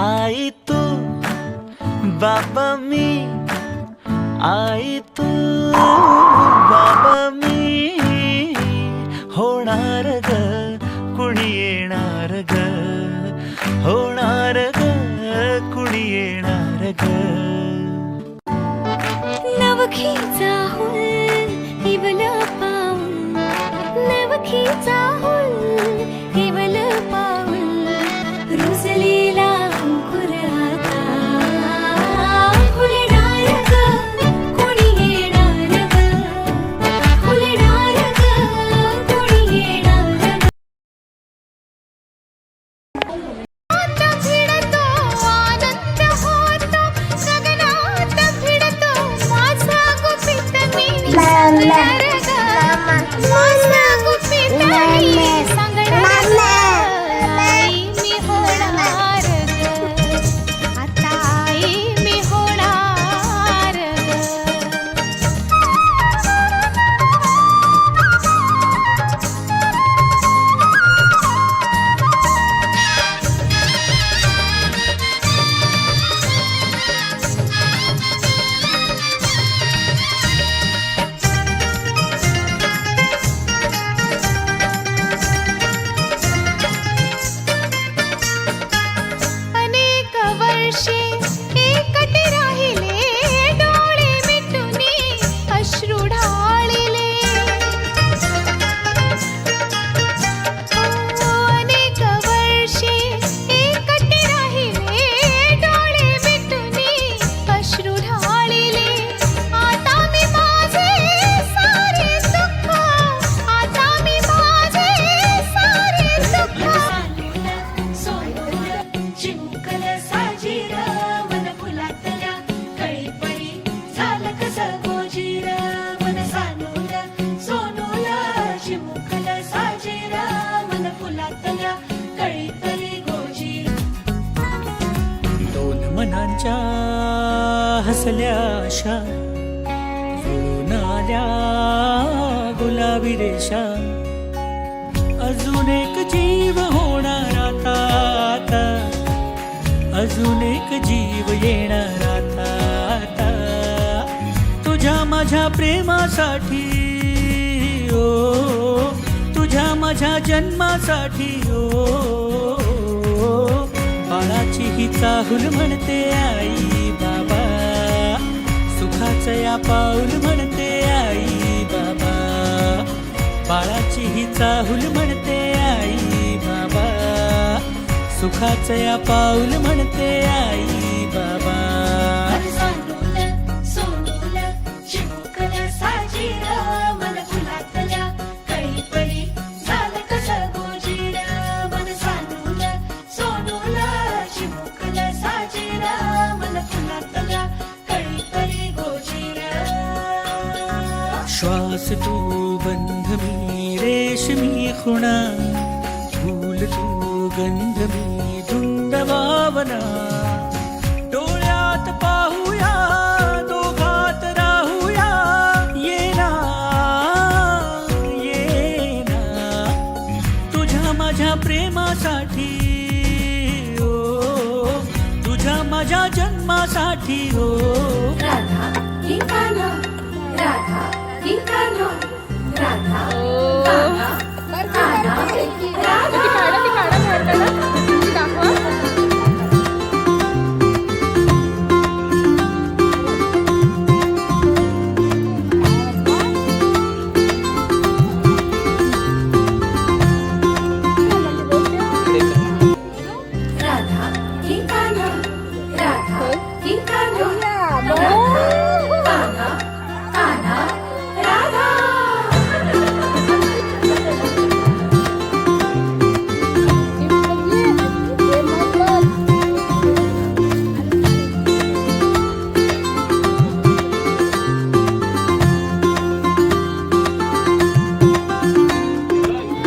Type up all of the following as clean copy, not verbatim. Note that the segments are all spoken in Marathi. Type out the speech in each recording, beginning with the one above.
आई तू बाबा मी, आई तू बाबा मी, होणार ग कुणी येणार ग, होणार ग कुणी येणार ग. नवखीचा हुल हिवल पाऊल, नवखीचा हुल हिवल पाऊल, रुजलेला अंकुर आता फुलणार ग कोणी येणार ग, फुलणार ग कोणी येणार ग. भिडतो आनंद होतो गगनात, भिडतो माझा गुपित मी सांगणार ग, माझा गुपित मी सांगणार ग. आई मी होणार ग, आता आई मी होणार ग. अनेक वर्षे एकटे राहिले, डोळे मिटूनी अश्रू ढाळिले. अनेक वर्षे एकटे राहिले, डोळे मिटूनी अश्रू ढाळिले. आता मी माझे सारे दुःख, आता मी माझे सारे दुःख चिमुकल साजीर मन फुलातल्या कळीपरी झालं कसं गोजीर, मन सानूल सोनूल चिमुकल साजीर मन फुलातल्या कळीपरी गोजीर. दोन मनांच्या हसल्या आशा, जुळून आल्या गुलाबी रेषा, अजून एक जीव होणार आता, आता अजून एक जीव येणार आता, आता तुझ्या माझ्या प्रेमासाठी, ओ तुझ्या माझ्या जन्मासाठी, ओ बाळाची ही चाहूल म्हणते आई बाबा, सुखाचं या पाऊल म्हणते आई बाबा, बाळाची ही चाहूल म्हणते आई बाबा, सुखाचं या पाऊल म्हणते आई बाबा. मन सानूल सोनूल चिमुकल साजीर मन फुलातल्या कळीपरी झालं कसं गोजीर, मन सानूल सोनूल चिमुकल साजीर मन फुलातल्या कळीपरी गोजीर. श्वास तू बंध मी रेशमी खुणा, फूल तू गंध मी धुंद भावना, डोळ्यात पाहूया दोघात राहूया, येना येना तुझ्या माझ्या प्रेमासाठी, ओ तुझ्या माझ्या जन्मासाठी, ओ राधा ही कान्हा, राधा ही कान्हा, राधा कान्हा, कान्हा राधा. राधा ही कान्हा, राधा ही कान्हा, कान्हा कान्हा राधा.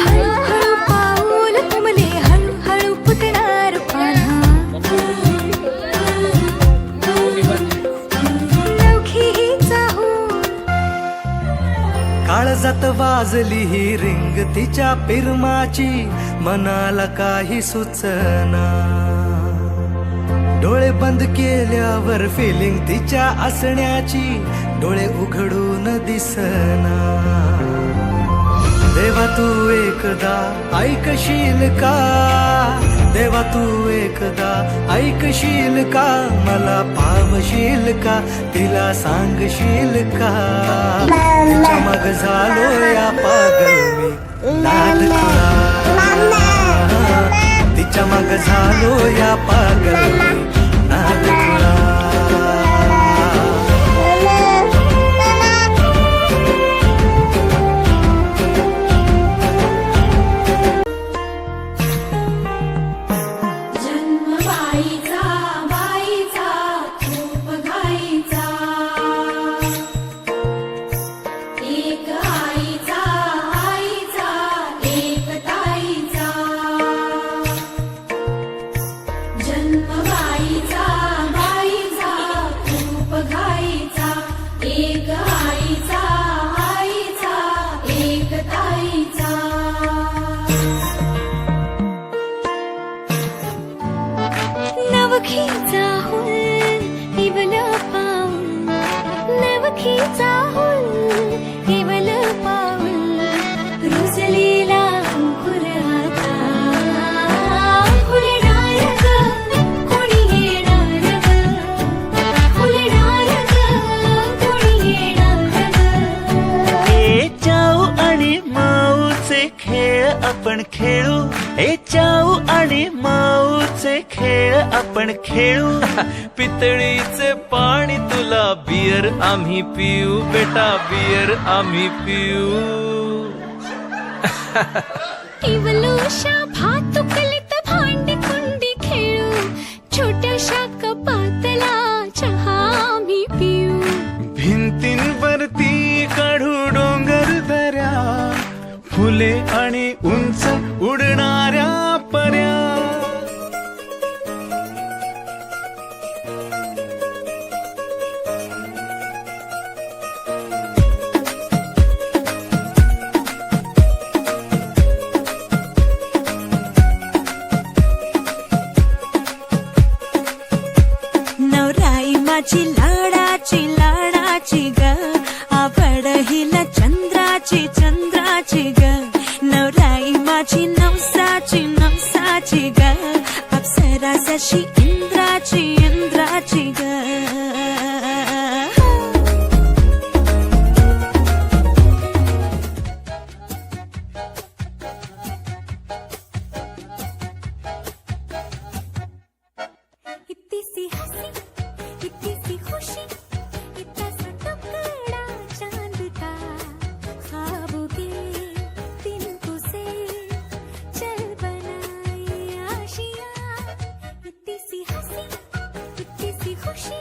हळूहळू पाऊल तुमले, हळूहळू फुटणार पान्हा, नवखी ही चाहूल. काळजात वाजली ही रिंग तिच्या पिरमाची, मनाला काही सुचना, बंद केल्यावर फिलिंग तिच्या असण्याची डोळे उघडून दिसना. देवा तू एकदा ऐकशील का, देवा तू एकदा ऐकशील का, मला पावशील का, तिला सांगशील का. तिच्या मग झालो या पागल मी नाद खुळा, तिच्या मग झालो या पागल मी नाद खुळा. जन्म बाईचा बाईचा खूप घाईचा, एक आईचा आईचा एक ताईचा. जन्म बाईचा बाईचा खूप घाईचा, एक आईचा आईचा एक ताईचा. नवखीचा हुल इवल पाऊल, नवखीचा हुल इवल पाऊल, रुसलेला अंकुर आता फुलणार ग, कोणी येणार ग, फुलणार ग, कोणी येणार ग. ए चाऊ आणि माऊचे खेळ आपण खेळू, ए चाऊ आणि माऊचे खेळ आपण खेळू. पितळीचे पाणी तुला, बियर आम्ही पिऊ, बेटा बियर आम्ही पिऊ. इवलोशा भातुकलीत भांडी कुंडी खेळू, छोट्याशा कपातला चहा आम्ही पिऊ. भिंतींवरती काढू डोंगर दऱ्या, फुले आणि उंच उडणाऱ्या पर्या. नवराई माझी लाडाची लाडाची ग, आवड हिला चंद्राची चंद्राची ग. नवराई माझी नवसाची नवसाची ग, अप्सरा जशी इंद्राची इंद्राची ग. इतनी सी हंसी, इतनी सी खुशी, इतना सा टुकड़ा चांद का, ख्वाबों के तिनको से चल बनाए आशियाँ. इतनी सी हंसी, इतनी सी खुशी,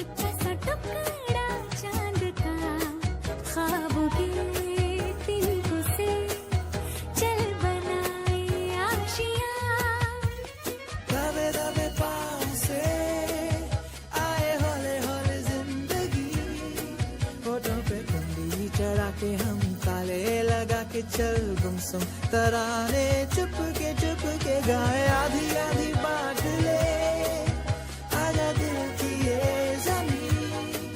इतना सा टुकड़ा चांद का, ख्वाबों के तिनको से चल बनाए आशियाँ. दबे दबे पाँव से आए हौले हौले जिंदगी, होठों पे कुंडी चढ़ा के हम ताले लगा के चल गुमसुम तराने चुप के गाए. आधी आधी बांट ले आजा दिल की ये जमीन,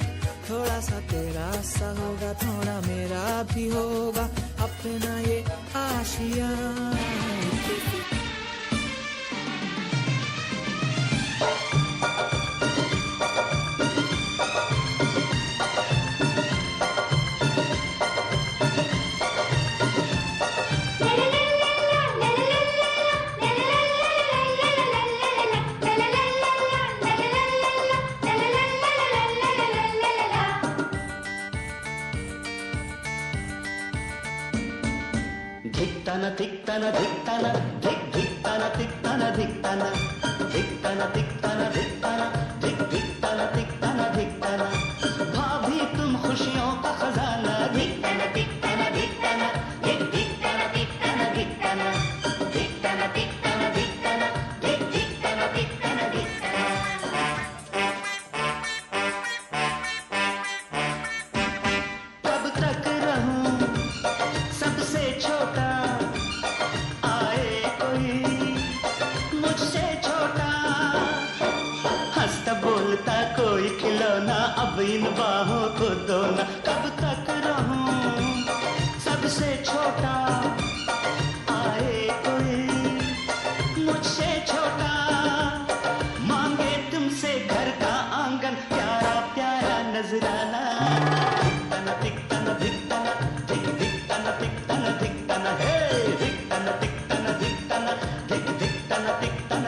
थोड़ा सा तेरा सा होगा, थोड़ा मेरा भी होगा, अपना ये आशियाँ. धिक्ताना धिक्ताना धिक्ताना धिक धिक्ताना धिक्ताना धिक्ताना धिक्ताना धिक्ताना धिक्ताना धिक धिक्ताना धिक्ताना धिक्ताना. भाभी तुम खुशियों का खजाना, धिक्ताना धिक्ताना धिक्ताना धिक धिक्ताना धिक्ताना धिक्ताना धिक्ताना धिक्ताना धिक्ताना धिक धिक्ताना धिक्ताना धिक्ताना. कब तक रहूं सबसे छोटा, आए कोई मुझसे छोटा. अब इन बाहों को दो ना, कब तक रहूं सबसे छोटा, आए कोई मुझसे छोटा, मांगे तुमसे घर का आंगन, प्यारा प्यारा नजराना, धिकतन धिकतन धिक धिकतन धिकतन धिकतन हे धिकतन धिकतन धिकतन धिक धिकतन धिकतन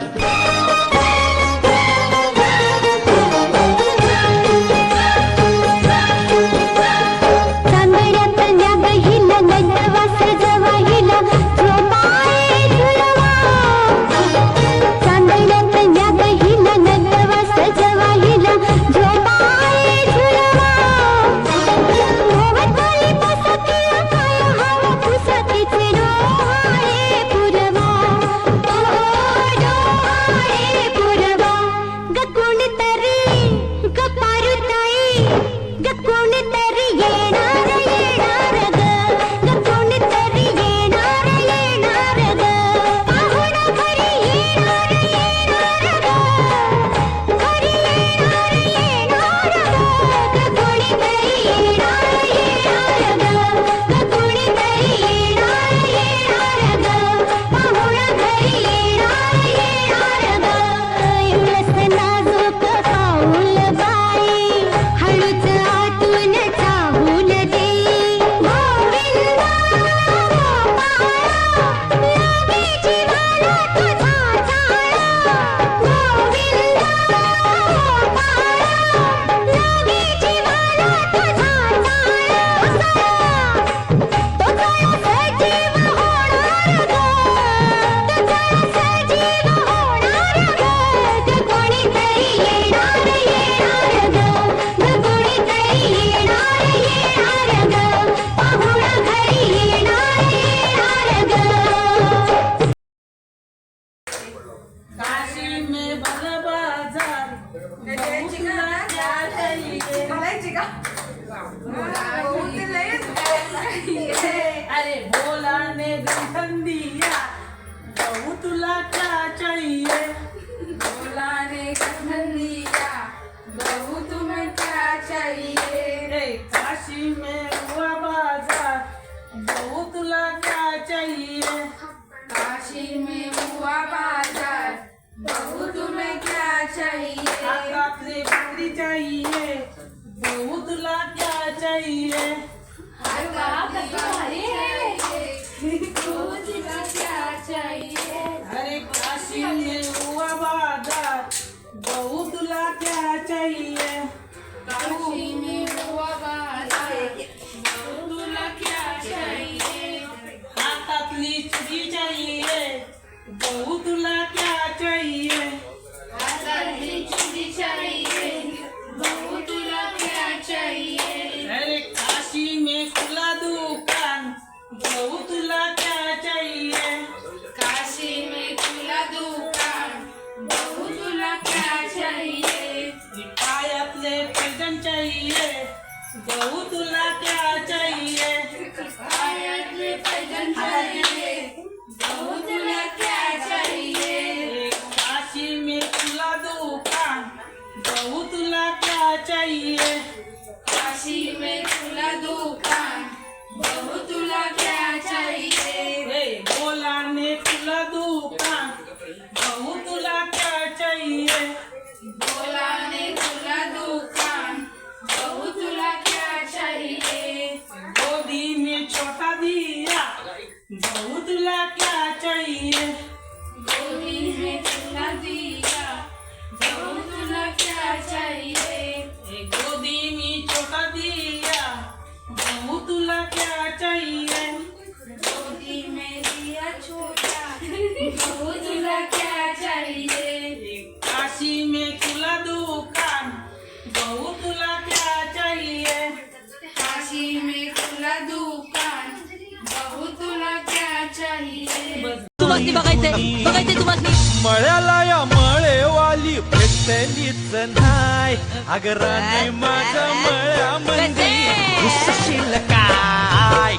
चांदण्यातल्या बहिला नटवा सजवाहिला झोपाळे झुलवा, चांदण्यातल्या बहिला नटवा सजवाहिला झोपाळे झुलवा, भोवताली बसतीला काय हवा पुसतीचे डोहाळे पुरवा, डोहाळे पुरवा, ग कोणीतरी ग पारुताई, ग कोणीतरी येणार येणार ग, ग कोणीतरी येणार येणार ग, पाहुणा घरी येणार येणार ग, घरी येणार येणार ग, ग कोणीतरी येणार येणार ग, ग कोणीतरी येणार येणार ग, पाहुणा घरी येणार येणार ग, एवढंच नाजूक पाऊल बाई, हळूच आतून चाहूल दे, गोविंदा गोपाळा, लागे जीवाला तुझा जाळा, गोविंदा गोपाळा, लागे जीवाला तुझा जाळा, तो जाळा सजीव होणार ग, तो जाळा सजीव होणार ग, ग कोणीतरी येणार येणार ग, ग कोणीतरी येणार येणार ग, पाहुणा घरी येणार येणार ग. काशी में बल बाजार बहुतला क्या चाहिए, अरे भोला ने गंठन दिया बहुतला क्या चाहिए, भोला ने गंठन दिया, बहू तुम्हें क्या चाहिए, रे काशी में हुआ बाजार बहुतला क्या चाहिए, काशी में हुआ बाजार, बहू तुम्हें क्या चाहिए, हाथातली बकरी चाहिए बहुतला क्या चाहिए, तुझको क्या चाहिए, अरे काशी में हुआ बाजार बहुतला क्या चाहिए, काशी में हुआ बाजार, बहुतला क्या चाहिए, हातातली चुकी चाहिए बहुतला क्या चाहिए, हाथातली चूड़ी चाहिए, बहुतला क्या चाहिए, अरे काशी में खुला दुकान बहुतला क्या चाहिए, काशी में खुला दुकान, बहुतला क्या चाहिए, पायातले पैजण चाहिए बहुतला क्या चाहिए, पायातले पैजण चाहिए, बहुतला क्या चाहिए, काशी में खुला दुकान बहुतला क्या चाहिए, काशी में खुला दुकान, बहुतला क्या चाहिए, भोला ने खुला दुकान बहुतला क्या चाहिए, भोला ने खुला दुकान, बहुतला क्या चाहिए, गोदी में छोटा दिया बहुतला क्या चाहिए, गोदी में खुला दिया, बहुतला क्या चाहिए, गोदी में छोटा दिया बहुतला क्या चाहिए, गोदी में दिया छोटा, बहुतला क्या चाहिए, काशी में खुला दुकान बहुतला क्या चाहिए, काशी में खुला दुकान, बहुतला क्या चाहिए, तुमासनी बघायचंय तुमासनी मळ्याला या मळेवाली भेटलीच नाही, अगं राणी माझ्या मळ्यामध्ये घुसशील काय,